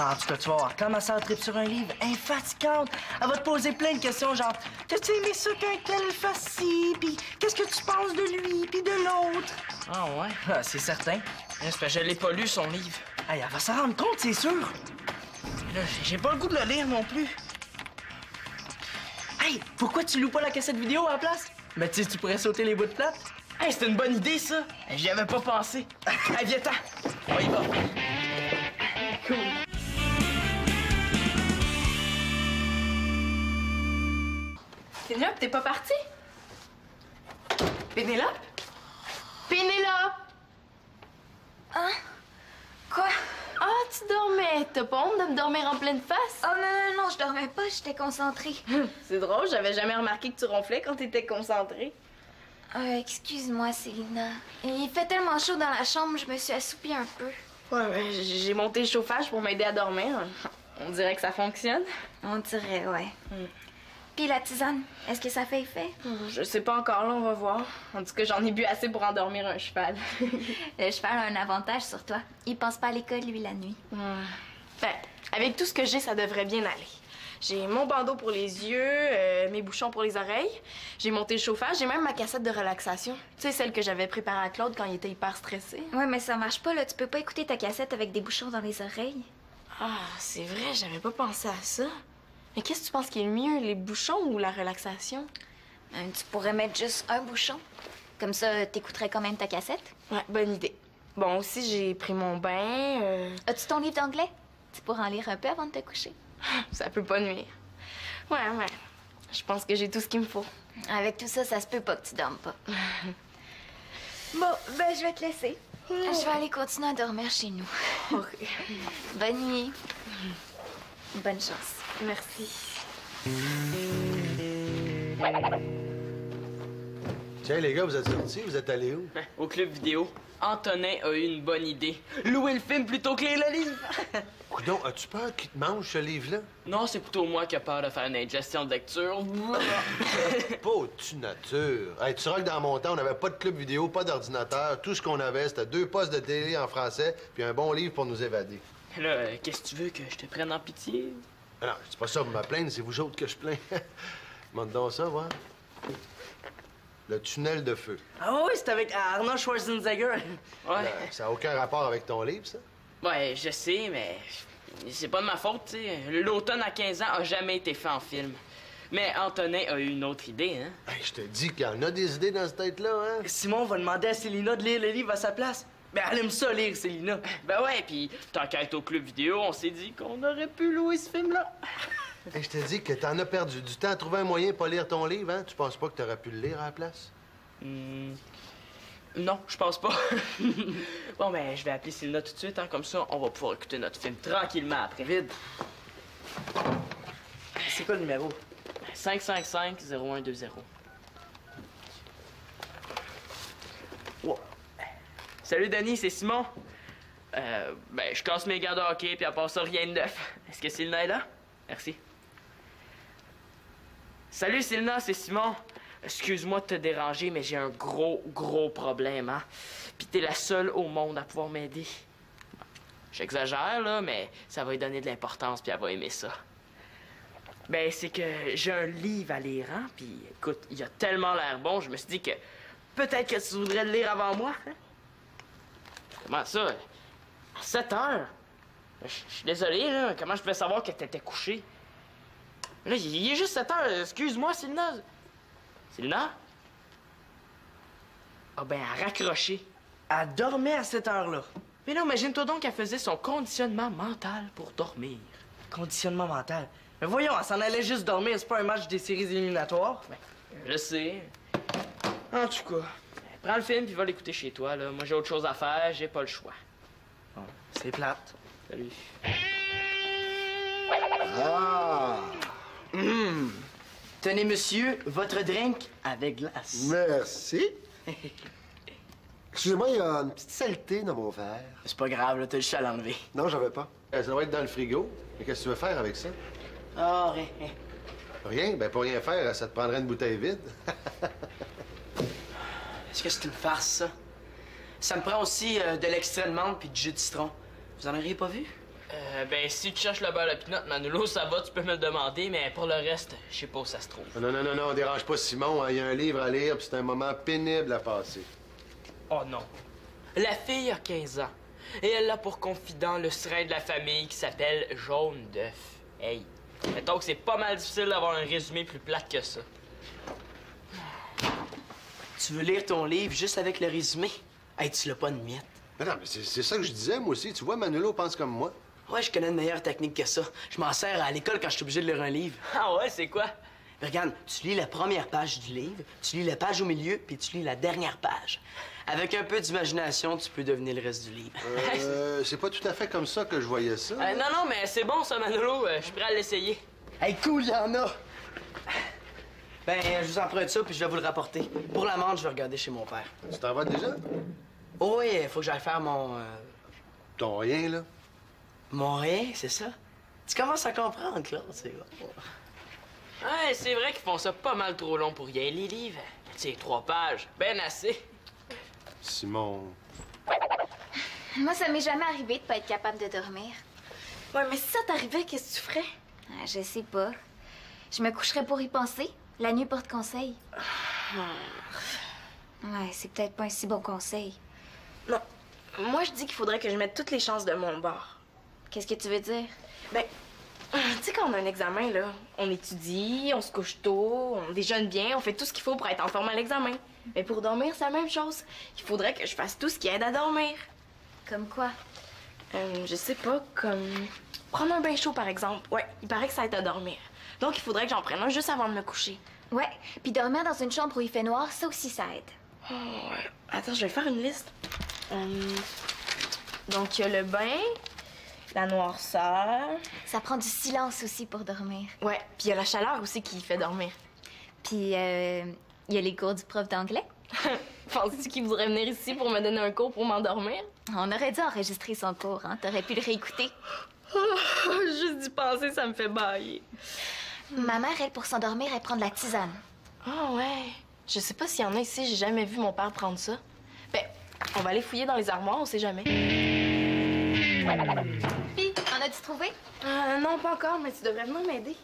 En tout cas, tu vas voir, quand ma sœur tripe sur un livre, infatigante, elle va te poser plein de questions, genre « T'as-tu aimé ça qu'un tel fasse ci? Puis qu'est-ce que tu penses de lui? Puis de l'autre? » Ah ouais? Ah, c'est certain. C'est parce que je l'ai pas lu, son livre. Hey, elle va s'en rendre compte, c'est sûr. Là, j'ai pas le goût de le lire non plus. Hey, pourquoi tu loues pas la cassette vidéo à la place? Ben, tu sais, tu pourrais sauter les bouts de plate. Hey, c'est une bonne idée, ça! J'y avais pas pensé. Hey, viens-t'en! On y va. Cool. Pénélope, t'es pas partie? Pénélope? Pénélope! Hein? Quoi? Ah, tu dormais. T'as pas honte de me dormir en pleine face? Oh non, je dormais pas, j'étais concentrée. C'est drôle, j'avais jamais remarqué que tu ronflais quand t'étais concentrée. Excuse-moi, Célina. Il fait tellement chaud dans la chambre, je me suis assoupie un peu. Ouais, j'ai monté le chauffage pour m'aider à dormir. On dirait que ça fonctionne. On dirait, ouais. Puis la tisane, est-ce que ça fait effet? Je sais pas encore, là, on va voir. En tout cas, j'en ai bu assez pour endormir un cheval. Le cheval a un avantage sur toi. Il pense pas à l'école, lui, la nuit. Ben, avec tout ce que j'ai, ça devrait bien aller. J'ai mon bandeau pour les yeux, mes bouchons pour les oreilles. J'ai monté le chauffage, j'ai même ma cassette de relaxation. Tu sais, celle que j'avais préparée à Claude quand il était hyper stressé. Ouais, mais ça marche pas, là. Tu peux pas écouter ta cassette avec des bouchons dans les oreilles. Ah, c'est vrai, j'avais pas pensé à ça. Mais qu'est-ce que tu penses qui est le mieux, les bouchons ou la relaxation? Tu pourrais mettre juste un bouchon. Comme ça, t'écouterais quand même ta cassette. Ouais, bonne idée. Bon, aussi, j'ai pris mon bain. As-tu ton livre d'anglais? Tu pourras en lire un peu avant de te coucher. Ça peut pas nuire. Ouais. Je pense que j'ai tout ce qu'il me faut. Avec tout ça, ça se peut pas que tu dormes pas. Bon, ben, je vais te laisser. Je vais aller continuer à dormir chez nous. OK. Bonne nuit. Bonne chance. Merci. Tiens, les gars, vous êtes sortis? Vous êtes allés où? Au club vidéo, Antonin a eu une bonne idée. Louer le film plutôt que lire le livre. Coudon, as-tu peur qu'il te mange, ce livre-là? Non, c'est plutôt moi qui ai peur de faire une ingestion de lecture. Pas-tu nature? Hey, tu sais que dans mon temps, on n'avait pas de club vidéo, pas d'ordinateur. Tout ce qu'on avait, c'était 2 postes de télé en français puis un bon livre pour nous évader. Là, qu'est-ce que tu veux, que je te prenne en pitié? Ah non, c'est pas ça pour me plaindre, c'est vous autres que je plains. Montre donc ça, voir. Le tunnel de feu. Ah oui, c'est avec Arnold Schwarzenegger. Ouais. Ça n'a aucun rapport avec ton livre, ça? Ouais, je sais, mais c'est pas de ma faute, tu sais. L'automne à 15 ans a jamais été fait en film. Mais Antonin a eu une autre idée, hein? Hey, je te dis qu'il y en a des idées dans cette tête-là, hein? Simon va demander à Célina de lire le livre à sa place. Ben, elle aime ça, lire, Célina. Ben ouais, puis tant qu'à être au club vidéo, on s'est dit qu'on aurait pu louer ce film-là. Hey, je te dis que t'en as perdu du temps à trouver un moyen de pas lire ton livre, hein? Tu penses pas que t'aurais pu le lire à la place? Non, je pense pas. Bon, ben, je vais appeler Célina tout de suite, hein? Comme ça, on va pouvoir écouter notre film tranquillement après. Vite. C'est quoi le numéro? 555-0120. Wow. Salut, Denis, c'est Simon. Ben, je casse mes gants de hockey, puis à part ça, rien de neuf. Est-ce que Célina est là? Merci. Salut, Célina, c'est Simon. Excuse-moi de te déranger, mais j'ai un gros problème, hein? Puis t'es la seule au monde à pouvoir m'aider. J'exagère, là, mais ça va lui donner de l'importance, puis elle va aimer ça. Ben, c'est que j'ai un livre à lire, hein? Puis, écoute, il a tellement l'air bon, je me suis dit que peut-être que tu voudrais le lire avant moi, hein? Comment ça? À 7 heures? Je suis désolé, là. Comment je pouvais savoir que t'étais couché? Là, il est juste 7 heures. Excuse-moi, Sylna. Sylna? Ah ben, elle raccroché. Elle dormait à cette heure-là. Mais là, imagine-toi donc qu'elle faisait son conditionnement mental pour dormir. Conditionnement mental. Mais voyons, elle s'en allait juste dormir. C'est pas un match des séries éliminatoires. Je sais. En tout cas, prends le film puis va l'écouter chez toi, là. Moi, j'ai autre chose à faire, j'ai pas le choix. Bon, c'est plate. Salut. Ah! Tenez, monsieur, votre drink avec glace. Merci. Excusez-moi, il y a une petite saleté dans mon verre. C'est pas grave, là, t'as juste à l'enlever. Non, j'en veux pas. Ça doit être dans le frigo. Mais qu'est-ce que tu veux faire avec ça? Ah, rien. Rien? Ben, pour rien faire, ça te prendrait une bouteille vide. Est-ce que c'est une farce, ça? Ça me prend aussi de l'extrait de menthe puis du jus de citron. Vous en auriez pas vu? Ben, si tu cherches le beurre de pinot, Manolo, ça va, tu peux me le demander, mais pour le reste, je sais pas où ça se trouve. Non, dérange pas Simon. Hein. Il y a un livre à lire, puis c'est un moment pénible à passer. Oh non. La fille a 15 ans. Et elle a pour confident le serin de la famille qui s'appelle Jaune d'œuf. Hey, mettons que c'est pas mal difficile d'avoir un résumé plus plate que ça. Tu veux lire ton livre juste avec le résumé? Hey, tu l'as pas de miette. Mais non, mais c'est ça que je disais, moi aussi. Tu vois, Manolo pense comme moi. Ouais, je connais une meilleure technique que ça. Je m'en sers à l'école quand je suis obligé de lire un livre. Ah ouais, c'est quoi? Mais regarde, tu lis la première page du livre, tu lis la page au milieu, puis tu lis la dernière page. Avec un peu d'imagination, tu peux deviner le reste du livre. C'est pas tout à fait comme ça que je voyais ça. Non, mais c'est bon ça, Manolo. Je suis prêt à l'essayer. Hey, cool, il y en a! Ben, je vous emprunte ça, puis je vais vous le rapporter. Pour l'amende, je vais regarder chez mon père. Tu t'en vas déjà? Oh oui, faut que j'aille faire mon... Ton rien, là? Mon rien, c'est ça? Tu commences à comprendre, Claude, c'est bon. Ouais, c'est vrai qu'ils font ça pas mal trop long pour rien, les livres. Tu sais, 3 pages, ben assez. Simon... Moi, ça m'est jamais arrivé de pas être capable de dormir. Ouais, mais si ça t'arrivait, qu'est-ce que tu ferais? Ah, je sais pas. Je me coucherais pour y penser. La nuit porte conseil. Ouais, c'est peut-être pas un si bon conseil. Non. Moi, je dis qu'il faudrait que je mette toutes les chances de mon bord. Qu'est-ce que tu veux dire? Ben, tu sais, quand on a un examen, là, on étudie, on se couche tôt, on déjeune bien, on fait tout ce qu'il faut pour être en forme à l'examen. Mais pour dormir, c'est la même chose. Il faudrait que je fasse tout ce qui aide à dormir. Comme quoi? Je sais pas, comme prendre un bain chaud, par exemple. Ouais, il paraît que ça aide à dormir. Donc, il faudrait que j'en prenne un juste avant de me coucher. Ouais, puis dormir dans une chambre où il fait noir, ça aussi, ça aide. Oh, ouais. Attends, je vais faire une liste. Donc, il y a le bain, la noirceur. Ça prend du silence aussi pour dormir. Ouais, puis il y a la chaleur aussi qui fait dormir. Puis, il y a les cours du prof d'anglais. Penses-tu qu'il voudrait venir ici pour me donner un cours pour m'endormir? On aurait dû enregistrer son cours, hein? T'aurais pu le réécouter. Juste d'y penser, ça me fait bailler. Ma mère, elle, pour s'endormir, elle prend de la tisane. Ah ouais. Je sais pas s'il y en a ici, j'ai jamais vu mon père prendre ça. Ben, on va aller fouiller dans les armoires, on sait jamais. Puis, en as-tu trouvé? Non, pas encore, mais tu devrais venir m'aider.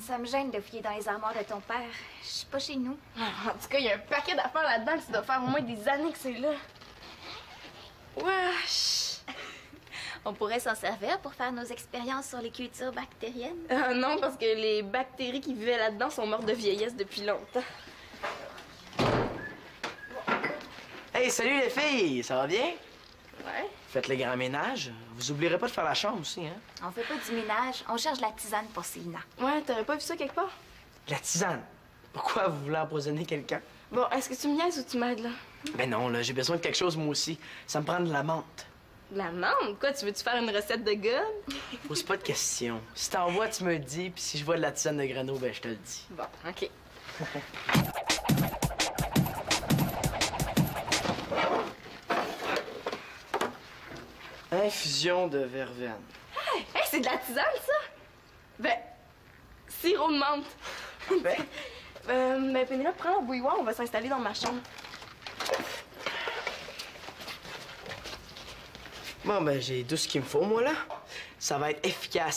Ça me gêne de fouiller dans les armoires de ton père. Je suis pas chez nous. En tout cas, il y a un paquet d'affaires là-dedans que ça doit faire au moins des années que c'est là. Wesh! On pourrait s'en servir pour faire nos expériences sur les cultures bactériennes. Non, parce que les bactéries qui vivaient là-dedans sont mortes de vieillesse depuis longtemps. Hey, salut les filles! Ça va bien? Ouais. Faites le grand ménage. Vous oublierez pas de faire la chambre aussi, hein? On fait pas du ménage, on cherche la tisane pour Célina. Ouais, t'aurais pas vu ça quelque part? La tisane. Pourquoi vous voulez empoisonner quelqu'un? Bon, est-ce que tu me niaises ou tu m'aides, là? Ben non, là, j'ai besoin de quelque chose, moi aussi. Ça me prend de la menthe. De la menthe? Quoi, tu veux-tu faire une recette de gun? Pose pas de questions. Si t'en vois, tu me le dis, puis si je vois de la tisane de grano, ben je te le dis. Bon, OK. Infusion de verveine. Hey, c'est de la tisane, ça? Ben, sirop de menthe. Ben, Pénélope, prends la bouilloire, on va s'installer dans ma chambre. Bon, ben, j'ai tout ce qu'il me faut, moi, là. Ça va être efficace.